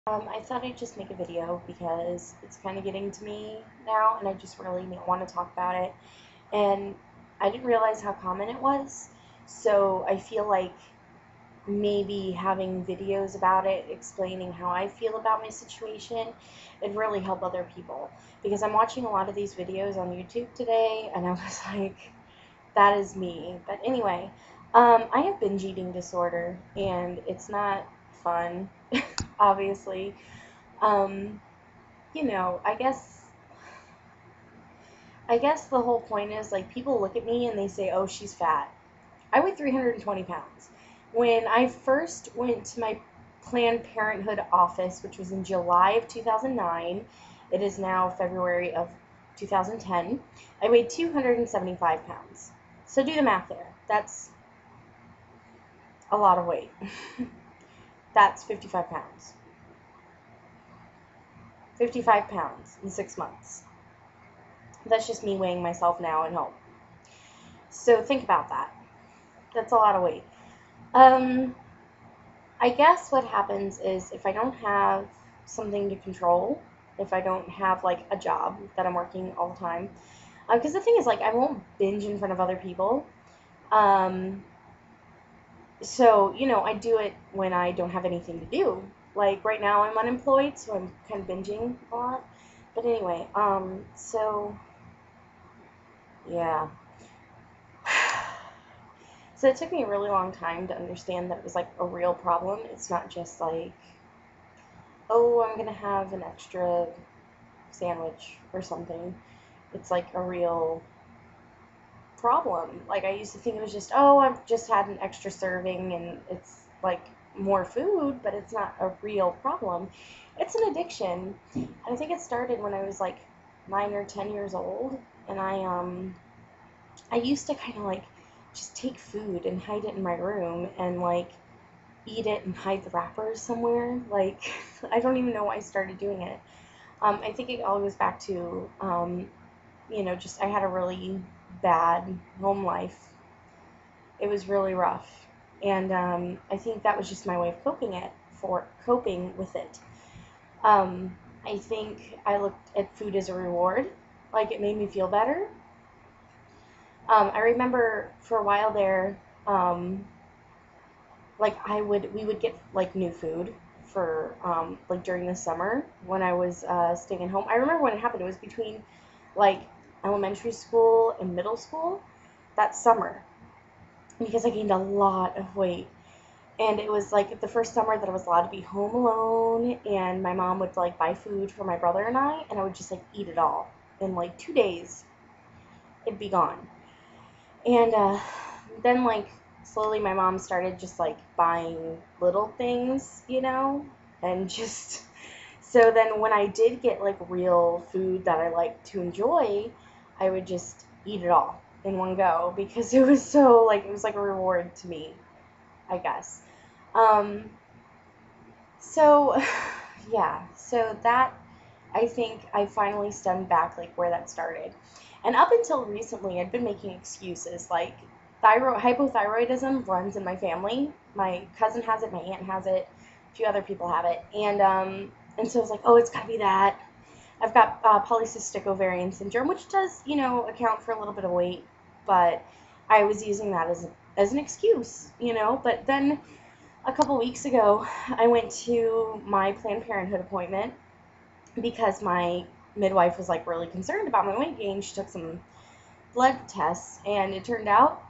I thought I'd just make a video because it's kind of getting to me now and I just really want to talk about it. And I didn't realize how common it was. So I feel like maybe having videos about it, explaining how I feel about my situation, it'd really help other people. Because I'm watching a lot of these videos on YouTube today and I was like, that is me. But anyway, I have binge eating disorder and it's not fun, obviously. Um, I guess the whole point is like people look at me and they say, "Oh, she's fat." I weigh 320 pounds. When I first went to my Planned Parenthood office, which was in July of 2009, it is now February of 2010, I weighed 275 pounds. So do the math there. That's a lot of weight. That's 55 pounds. 55 pounds in 6 months. That's just me weighing myself now at home. So think about that. That's a lot of weight. Um, I guess what happens is if I don't have something to control, if I don't have like a job that I'm working all the time, because the thing is like I won't binge in front of other people. Um, so I do it when I don't have anything to do. Like right now I'm unemployed, so I'm kind of binging a lot. But anyway, so yeah. So it took me a really long time to understand that it was like a real problem. It's not just like, oh, I'm gonna have an extra sandwich or something. It's like a real problem. Like I used to think it was just, oh, I've just had an extra serving and it's like more food, but it's not a real problem. It's an addiction. And I think it started when I was like 9 or 10 years old, and I used to kind of like just take food and hide it in my room and like eat it and hide the wrappers somewhere. Like, I don't even know why I started doing it. I think it all goes back to, just I had a really bad home life. It was really rough. And I think that was just my way of coping with it. I think I looked at food as a reward. Like, it made me feel better. I remember for a while there, like we would get like new food for like during the summer when I was staying at home. I remember when it happened. It was between like elementary school and middle school that summer because I gained a lot of weight. And it was like the first summer that I was allowed to be home alone, and my mom would like buy food for my brother and I would just like eat it all. In like 2 days, it'd be gone. And then, like, slowly my mom started just, like, buying little things, and just, so then when I did get, like, real food that I liked to enjoy, I would just eat it all in one go because it was so, like, it was like a reward to me, I guess. Um, so, yeah, so that, I think I finally stemmed back, like, where that started. And up until recently, I'd been making excuses, like, hypothyroidism runs in my family. My cousin has it, my aunt has it, a few other people have it. And so I was like, oh, it's gotta be that. I've got polycystic ovarian syndrome, which does, account for a little bit of weight, but I was using that as an excuse, But then a couple weeks ago, I went to my Planned Parenthood appointment because my midwife was like really concerned about my weight gain. She took some blood tests and it turned out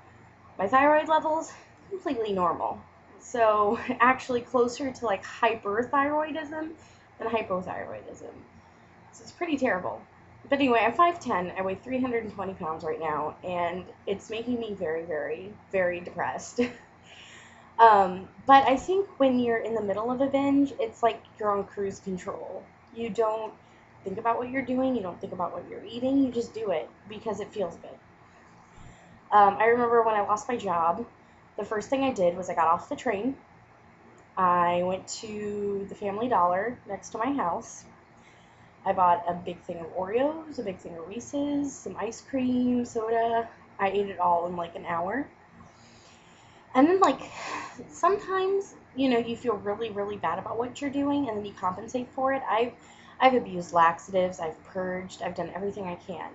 my thyroid levels completely normal. So actually closer to like hyperthyroidism than hypothyroidism. So it's pretty terrible. But anyway, I'm 5'10", I weigh 320 pounds right now, and it's making me very, very, very depressed. But I think when you're in the middle of a binge, it's like you're on cruise control. You don't think about what you're doing, you don't think about what you're eating, you just do it because it feels good. I remember when I lost my job, the first thing I did was I got off the train. I went to the Family Dollar next to my house. I bought a big thing of Oreos, a big thing of Reese's, some ice cream, soda. I ate it all in like an hour. And then, like, sometimes you know, you feel really, really bad about what you're doing, and then you compensate for it. I've abused laxatives, I've purged, I've done everything I can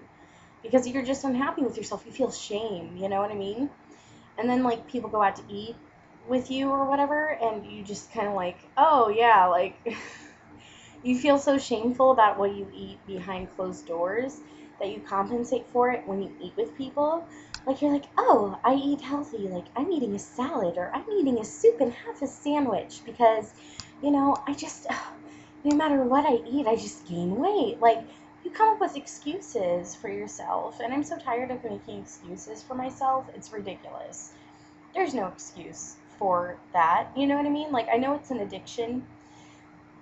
because you're just unhappy with yourself. You feel shame, you know what I mean? And then like people go out to eat with you or whatever, and you just kind of like, oh yeah, like you feel so shameful about what you eat behind closed doors that you compensate for it when you eat with people. Like you're like, oh, I eat healthy. Like I'm eating a salad or I'm eating a soup and half a sandwich because, you know, I just, no matter what I eat, I just gain weight. Like you come up with excuses for yourself. And I'm so tired of making excuses for myself. It's ridiculous. There's no excuse for that. You know what I mean? Like I know it's an addiction,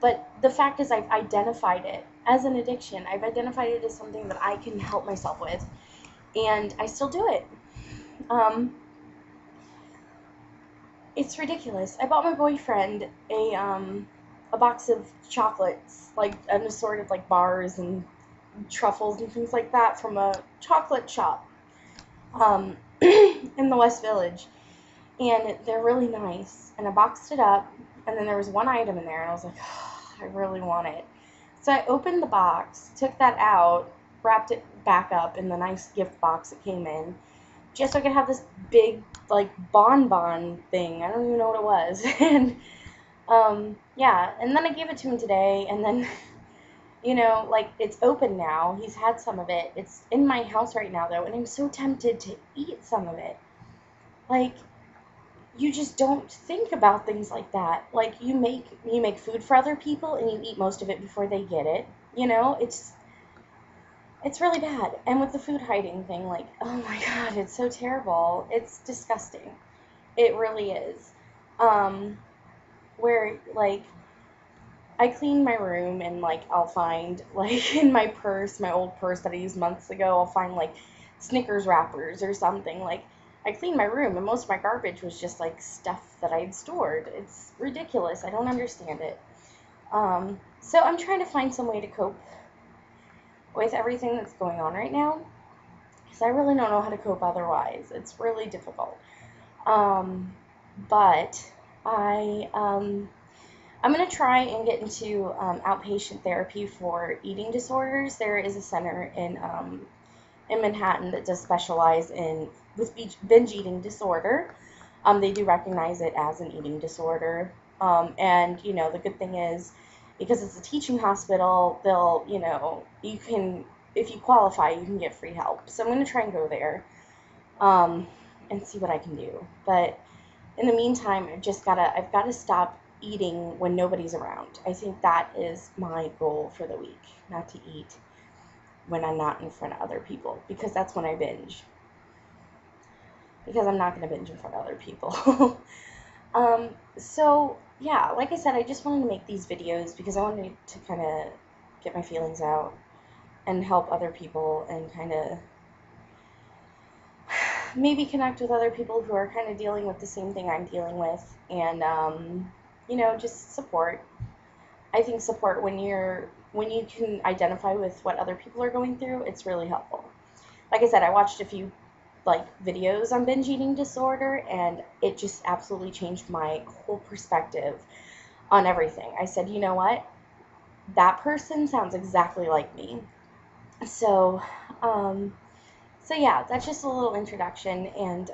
but the fact is, I've identified it as an addiction. I've identified it as something that I can help myself with, and I still do it. Um, it's ridiculous. I bought my boyfriend a box of chocolates, like an assorted like bars and truffles and things like that from a chocolate shop in the West Village, and they're really nice. And I boxed it up, and then there was one item in there, and I was like, oh, I really want it. So I opened the box, took that out, wrapped it back up in the nice gift box it came in, just so I could have this big, like, bonbon thing. I don't even know what it was. And, yeah, and then I gave it to him today, and then, you know, like, it's open now. He's had some of it. It's in my house right now, though, and I'm so tempted to eat some of it. Like, you just don't think about things like that. Like you make food for other people and you eat most of it before they get it. You know, it's really bad. And with the food hiding thing, like, oh my god, it's so terrible. It's disgusting. It really is. Where like I clean my room and like I'll find like in my purse, my old purse that I used months ago, I'll find like Snickers wrappers or something. Like I cleaned my room and most of my garbage was just like stuff that I had stored. It's ridiculous. I don't understand it. So I'm trying to find some way to cope with everything that's going on right now because I really don't know how to cope otherwise. It's really difficult. But I'm going to try and get into outpatient therapy for eating disorders. There is a center in Manhattan that does specialize in with binge eating disorder. They do recognize it as an eating disorder. And, you know, the good thing is because it's a teaching hospital, they'll, you know, you can, if you qualify, you can get free help. So I'm going to try and go there and see what I can do. But in the meantime, I've got to stop eating when nobody's around. I think that is my goal for the week, not to eat when I'm not in front of other people, because that's when I binge. Because I'm not going to binge in front of other people. So, yeah, like I said, I just wanted to make these videos because I wanted to kind of get my feelings out and help other people and kind of maybe connect with other people who are kind of dealing with the same thing I'm dealing with, and you know, just support. I think support when you can identify with what other people are going through, it's really helpful. Like I said, I watched a few like videos on binge eating disorder, and it just absolutely changed my whole perspective on everything. I said, you know what? That person sounds exactly like me. So, so yeah, that's just a little introduction, and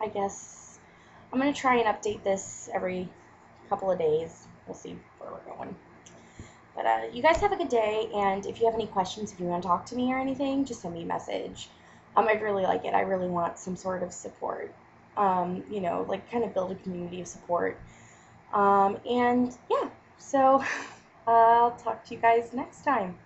I guess I'm going to try and update this every couple of days. We'll see where we're going. But you guys have a good day, and if you have any questions, if you want to talk to me or anything, just send me a message. I'd really like it. I really want some sort of support, you know, like kind of build a community of support. And yeah, so I'll talk to you guys next time.